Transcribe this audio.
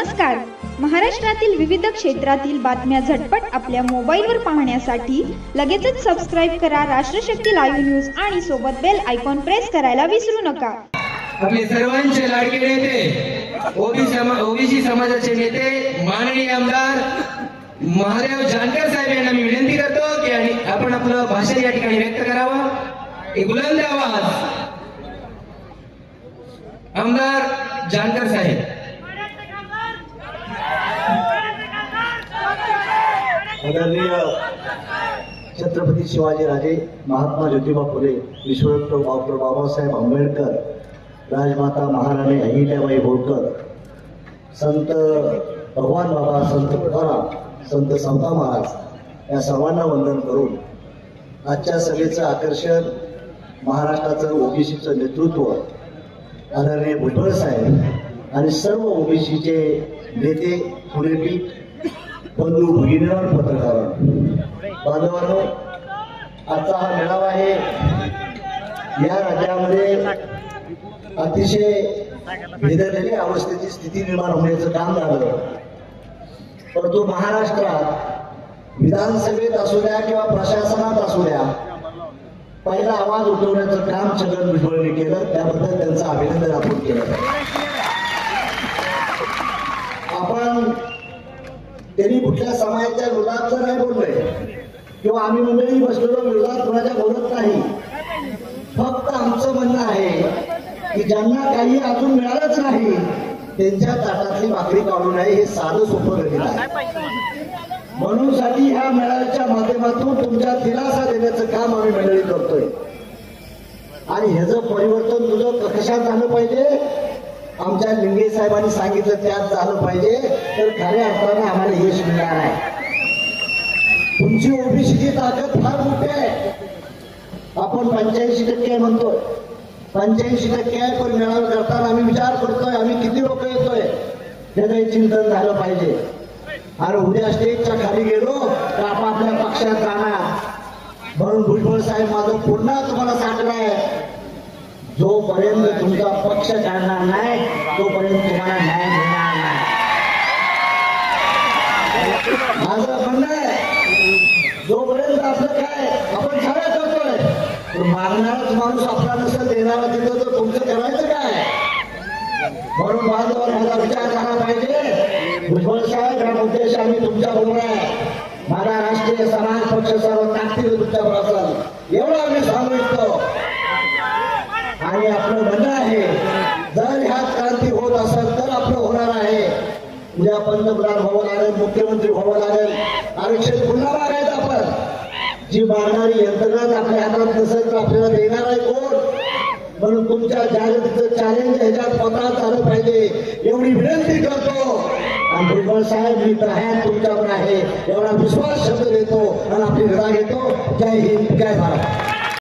नमस्कार. महाराष्ट्रातील विविध क्षेत्रातील बातम्या झटपट आपल्या मोबाईलवर पाहण्यासाठी लगेचच सबस्क्राइब करा राष्ट्रशक्ती लाईव्ह न्यूज आणि सोबत बेल आयकॉन प्रेस करायला विसरू नका. आपले सर्वांचे लाडके नेते ओबीसी समाजाचे नेते माननीय आमदार महादेव जानकर साहेब यांना मी विनंती करतो की आपण आपलं भाषण या ठिकाणी व्यक्त करावं. एक बुलंद आवाज. आमदार जानकर साहेब. आदरणीय छत्रपती शिवाजीराजे, महात्मा ज्योतिबा फुले, विश्वरत्न डॉक्टर बाबासाहेब आंबेडकर, राजमाता महाराणी अहिल्याबाई होळकर, संत भगवान बाबा, संत तुकाराम, संत समता महाराज या सर्वांना वंदन करून आजच्या सभेचं आकर्षण महाराष्ट्राचं ओबीसीचं नेतृत्व आदरणीय भुजबळ साहेब आणि सर्व ओबीसीचे नेते, पुढेपीठ, बंधू भगिनीवर, पत्रकार बांधवांनो, आजचा हा मेळावा आहे या राज्यामध्ये अतिशय बिघडलेल्या अवस्थेची स्थिती निर्माण होण्याचं काम झालं. परंतु महाराष्ट्रात विधानसभेत असू द्या किंवा प्रशासनात असू द्या, पहिला आवाज उठवण्याचं काम छगन भुजबळांनी केलं. त्याबद्दल त्यांचं अभिनंदन आपण केलं. आपण त्यांनी कुठल्या समाजाच्या विरोधात नाही बोललोय किंवा आम्ही मंडळी बसलेलो विरोधात कोणाच्या बोलत नाही. फक्त आमचं म्हणणं आहे की ज्यांना काही अजून मिळालंच नाही त्यांच्या ताटातली भाकरी काढू नये, हे साधं सोपं गणित आहे. म्हणून साठी ह्या मेळाव्याच्या माध्यमातून तुमच्या दिलासा देण्याचं काम आम्ही मंडळी करतोय. आणि ह्याचं परिवर्तन तुझं कशात झालं पाहिजे, आमच्या लिंगे साहेबांनी सांगितलं त्यात झालं पाहिजे, तर खऱ्या अर्थाने आम्हाला यश मिळणार आहे. तुमची ओबीसीची ताकद फार मोठी आहे. आपण 85% म्हणतोय, 85% आहे, पण मेळावा करताना आम्ही विचार करतोय आम्ही किती लोक येतोय त्याचं चिंतन झालं पाहिजे. आणि उद्या स्टेजच्या खाली गेलो तर आपापल्या पक्षात जाणार. म्हणून भुजबळ साहेब माझं पुन्हा तुम्हाला सांगणार, जोपर्यंत तुमचा पक्ष काढणार नाही तोपर्यंत तुम्हाला न्याय मिळणार नाही. माझं म्हणणं आहे, जोपर्यंत आपलं काय आपण सगळं करतोय, तर मागणाराच माणूस आपला नसेल, देणारा तिथं, तर तुमचं करायचं काय. म्हणून बांधवांवर ह्याचा विचार झाला पाहिजे. भुजबळ साहेब, ह्या मुद्द्याशी आम्ही तुमच्या बरोबर आहे. माझा राष्ट्रीय समाज पक्ष सर्व ताकदीने तुमच्या बरोबर असेल एवढं आम्ही सांगू इच्छितो. आणि आपलं म्हणणं आहे, जर ह्यात क्रांती होत असेल तर आपलं होणार आहे. उद्या पंतप्रधान व्हावं लागेल, मुख्यमंत्री व्हावं लागेल, आरक्षण पुन्हा मागायचं आपण. जी मागणारी यंत्रणा आपल्या हातात नसेल तर आपल्याला देणार आहे कोण. म्हणून तुमच्या जागृतीचं चॅलेंज ह्याच्यात पत्रात आलं पाहिजे एवढी विनंती करतो. आणि भुजबळ साहेब, मी तर आहे तुमच्यावर आहे एवढा विश्वास शब्द देतो आणि आपली रजा घेतो. जय हिंद, जय भारत.